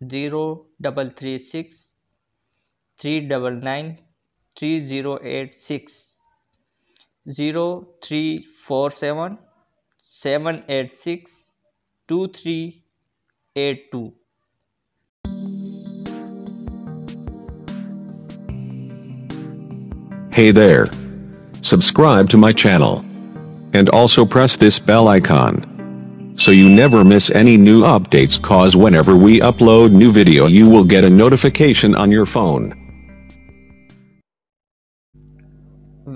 0336 399 3086 0347 786 2382۔ Hey there. Subscribe to my channel. And also press this bell icon. So you never miss any new updates, cause whenever we upload new video you will get a notification on your phone.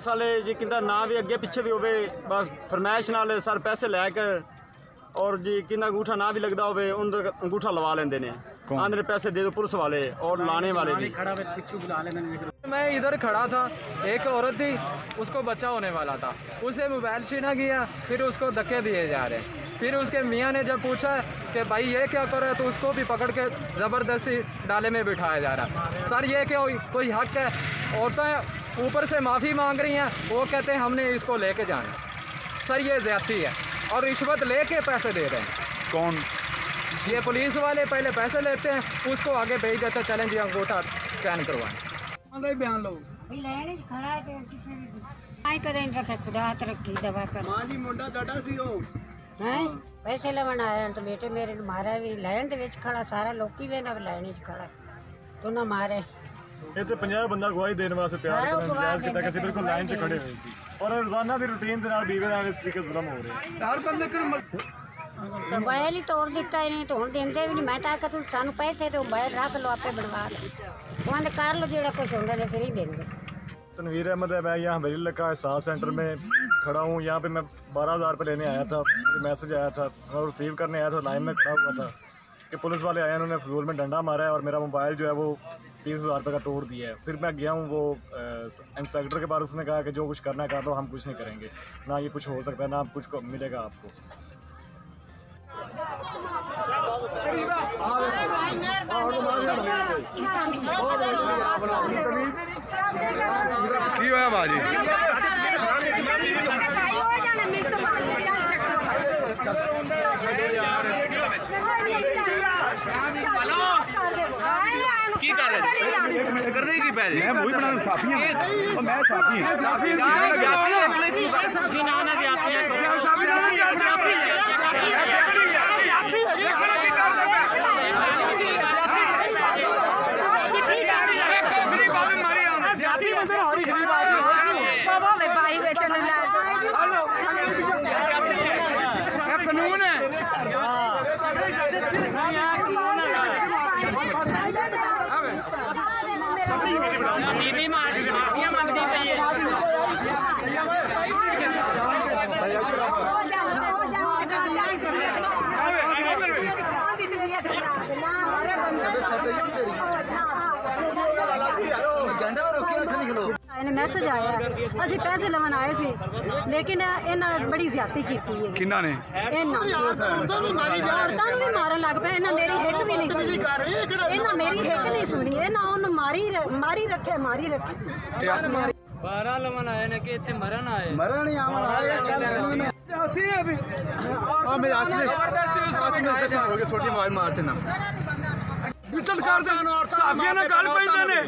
साले जी किंदा ना भी अगे पिछे भी होवे, बस फरमाइश नाल सर पैसे लैके और जी किंदा अंगूठा ना भी लगता होवे उन अंगूठा लवा लेंदे ने। आंध्र पैसे दे दो पुलिस वाले और लाने वाले भी। मैं इधर खड़ा था, एक औरत थी, उसको बच्चा होने वाला था, उसे मोबाइल छीना गया, फिर उसको धक्के दिए जा रहे हैं। फिर उसके मियाँ ने जब पूछा कि भाई ये क्या कर रहे, तो उसको भी पकड़ के ज़बरदस्ती डाले में बिठाया जा रहा है। सर ये क्या कोई हक है? औरतें ऊपर से माफ़ी मांग रही हैं, वो कहते हैं हमने इसको लेके जाना। सर ये ज़्यादती है और रिश्वत लेके पैसे दे रहे हैं। कौन? ये पुलिस वाले पहले पैसे लेते हैं, उसको आगे भेज देते हैं, चलें जी अंगूठा स्कैन करवाएं। बयान लो ਲੈਣੇ ਚ ਖੜਾ ਹੈ ਤੇ ਕਿਸੇ ਵੀ ਆਈ ਕਦੇ ਨਹੀਂ ਰੱਖੇ ਖੁਦਾ ਤਰੱਕੀ ਦਵਾ ਕਰ ਮਾਂ ਜੀ ਮੁੰਡਾ ਤੁਹਾਡਾ ਸੀ ਉਹ ਹੈ ਪੈਸੇ ਲੈਣ ਆਇਆ ਤੇ ਬੇਟੇ ਮੇਰੇ ਨੂੰ ਮਾਰਿਆ ਵੀ ਲੈਣ ਦੇ ਵਿੱਚ ਖੜਾ ਸਾਰਾ ਲੋਕੀ ਵੇਂਦਾ ਵੀ ਲੈਣੇ ਚ ਖੜਾ ਤੂੰ ਨਾ ਮਾਰੇ ਇਹ ਤੇ 50 ਬੰਦਾ ਗਵਾਹੀ ਦੇਣ ਵਾਸਤੇ ਤਿਆਰ ਕੀਤਾ ਕਿ ਅਸੀਂ ਬਿਲਕੁਲ ਲਾਈਨ 'ਚ ਖੜੇ ਹੋਏ ਸੀ ਔਰ ਰੋਜ਼ਾਨਾ ਦੀ ਰੂਟੀਨ ਦੇ ਨਾਲ ਦੀਵੇ ਨਾਲ ਇਸ ਤਰੀਕੇ ਜ਼ੁਲਮ ਹੋ ਰਿਹਾ ਹਰ ਬੰਦੇ ਕੋਲ ਮੋਬਾਈਲ ਹੀ ਤੋੜ ਦਿੱਤਾ ਇਹਨੇ ਤੇ ਹੁਣ ਦਿੰਦੇ ਵੀ ਨਹੀਂ ਮੈਂ ਤਾਂ ਆਖਿਆ ਤੂੰ ਸਾਨੂੰ ਪੈਸੇ ਤੇ ਮੋਬਾਈਲ ਰੱਖ ਲਓ ਆਪੇ ਬਣਵਾ ਲਓ ਉਹਨੇ ਕਰ ਲਓ ਜਿਹੜਾ कुछ ਹੁੰਦਾ ਨੇ ਫਿਰ ਹੀ ਦਿੰਦੇ तनवीर अहमद है, मैं यहाँ हवेली लखा एहसास सेंटर में खड़ा हूँ। यहाँ पे मैं 12,000 रुपये लेने आया था, मुझे मैसेज आया था, मैं रिसीव करने आया था, लाइन में खड़ा हुआ था कि पुलिस वाले आए, उन्होंने फजूल में डंडा मारा है और मेरा मोबाइल जो है वो 30,000 रुपये का तोड़ दिया है। फिर मैं गया हूँ वो इंस्पेक्टर के पास, उसने कहा कि जो कुछ करना है कर दो, हम कुछ नहीं करेंगे, ना ये कुछ हो सकता है, ना कुछ मिलेगा आपको। ਕੀ ਹੋਇਆ ਬਾਜੀ ਕੀ ਕਰ ਰਹੇ ਕਰਦੇ ਕੀ ਪੈ ਜੀ ਮੈਂ ਮੂੰਹ ਬਣਾਉਣ ਸਾਫੀ ਹਾਂ ਉਹ ਮੈਂ ਸਾਫੀ ਹਾਂ ਸਾਫੀ ਜਾਤੀ ਪੁਲਿਸ ਨੂੰ ਸਾਫੀ ਨਾ ਨਾ ਜਾਤੀ ਸਾਫੀ ਨਾ ਜਾਤੀ ਬਾਬਾ ਮੈਂ ਭਾਈ ਵੇਚਣ ਲੈ ਕਾਨੂੰਨ ਹੈ ਬੀਬੀ ਮਾਫੀਆ ਮੰਗਦੀ ਪਈ ਹੈ ਮੈਸੇਜ ਆਇਆ ਅਸੀਂ ਪੈਸੇ ਲਵਣ ਆਏ ਸੀ ਲੇਕਿਨ ਇਹਨਾਂ ਬੜੀ ਜ਼ਿਆਦਤੀ ਕੀਤੀ ਹੈ ਕਿੰਨਾ ਨੇ ਇਹਨਾਂ ਔਰਤਾਂ ਨੂੰ ਵੀ ਮਾਰਨ ਲੱਗ ਪਏ ਇਹਨਾਂ ਮੇਰੀ ਹਿੱਕ ਵੀ ਨਹੀਂ ਸੁਣੀ ਇਹਨਾਂ ਮੇਰੀ ਹਿੱਕ ਨਹੀਂ ਸੁਣੀ ਇਹਨਾਂ ਉਹਨੂੰ ਮਾਰੀ ਰੱਖੇ 12 ਲਵਣ ਆਏ ਨੇ ਕਿ ਇੱਥੇ ਮਰਨ ਆਏ ਮਰਨ ਨਹੀਂ ਆਵਣ ਆਇਆ ਅਸੀਂ ਅਭੀ ਆ ਮੇਰੇ ਹੱਥ में ਜ਼ਬਰਦਸਤੀ ਹੋ ਗਏ ਛੋਟੀ ਮਾਰ ਮਾਰਤੇ ਨਾ ਬਿਸਤ ਕਰਦੇ ਸਾਫੀਆਂ ਨਾਲ ਗੱਲ ਪੈਂਦੇ ਨੇ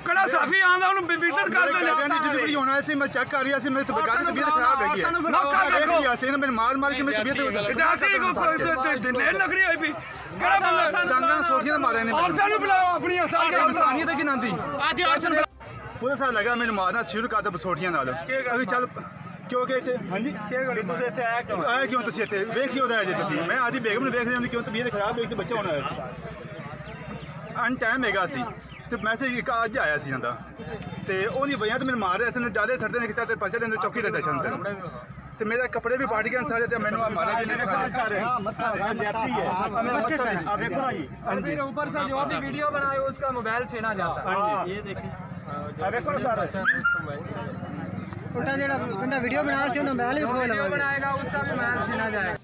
ਕਿਹੜਾ ਸਾਫੀ ਆਂਦਾ ਉਹਨੂੰ ਬਿਸਤ ਕਰਦੇ ਨੇ ਡਿਲੀਵਰੀ ਹੋਣਾ ਸੀ ਮੈਂ ਚੈੱਕ ਕਰ ਰਿਹਾ ਸੀ ਮੇਰੀ ਤਬੀਅਤ ਖਰਾਬ ਹੈਗੀ ਹੈ ਮੌਕਾ ਦੇਖੋ ਯਾਰ ਮੈਨੂੰ ਮਾਰ ਕੇ ਮੇਰੀ ਤਬੀਅਤ ਇਦਾਸੀ ਕੋਈ ਦਿਨੇ ਲੱਗਰੀ ਹੋਈ ਵੀ ਕਿਹੜਾ ਬੰਦਾ ਡਾਂਗਾਂ ਸੋਟੀਆਂ ਮਾਰੇ ਨੇ ਔਰ ਸਾਨੂੰ ਬੁਲਾਓ ਆਪਣੀ ਇਨਸਾਨੀਅਤ ਕੀ ਨਾਂਦੀ ਅੱਜ ਪੁਲਿਸ ਆ ਲਗਾ ਮੈਨੂੰ ਮਾਰਨਾ ਸ਼ੁਰੂ ਕਰ ਦਿੱਤਾ ਸੋਟੀਆਂ ਨਾਲ ਅਭੀ ਚੱਲ ਕਿਉਂਕਿ ਇੱਥੇ ਹਾਂਜੀ ਕੀ ਗੱਲ ਤੁਸੀਂ ਇੱਥੇ ਆਇਆ ਕਿਉਂ ਤੁਸੀਂ ਇੱਥੇ ਵੇਖਿਓ ਰਿਹਾ ਜੇ ਤੁਸੀਂ ਮੈਂ ਆਦੀ ਬੇਗਮ ਨੂੰ ਵੇਖ ਰਿਹਾ ਹਾਂ ਕਿਉਂ ਤਬੀਅਤ ਖਰਾਬ ਹੋਈ ਸੀ ਬੱਚਾ ਹੋਣਾ ਹੋਇਆ ਸੀ ਅਨ ਟਾਈਮ ਹੈਗਾ ਸੀ ਤੇ ਮੈਸੇਜ ਇੱਕ ਅੱਜ ਆਇਆ ਸੀ ਜਾਂਦਾ ਤੇ ਉਹਦੀ ਵਜ੍ਹਾ ਤੇ ਮੈਨੂੰ ਮਾਰ ਰਿਹਾ ਸੀ ਨੇ ਡਾਲੇ ਸੜਦੇ ਨੇ ਕਿਤੇ ਤੇ ਪਰਚਾ ਦੇ ਚੌਕੀ ਦੇ ਦਸ਼ਨ ਤੇ ਮੇਰੇ ਕੱਪੜੇ ਵੀ ਪਾੜ ਗਏ ਸਾਰੇ ਤੇ ਮੈਨੂੰ ਆ ਮਾਰੇ ਜੀ ਨੇ ਸਾਰੇ ਹਾਂ ਮੱਥਾ ਜ਼ਿਆਦਤੀ ਹੈ ਆ ਦੇਖੋ ਨਾ ਜੀ ਹਾਂਜੀ ऊपर से जो भी वीडियो बनाए उसका मोबाइल छीना जाता है ਹਾਂਜੀ ਇਹ ਦੇਖੀ ਆ ਦੇਖੋ ਨਾ ਸਾਰੇ ਉਲਟਾ ਜਿਹੜਾ ਬੰਦਾ ਵੀਡੀਓ ਬਣਾਇਆ ਸੀ ਉਹਨੂੰ ਮੋਬਾਈਲ ਵੀ ਖੋਲ वीडियो बनाएगा उसका भी मोबाइल छीना जाएगा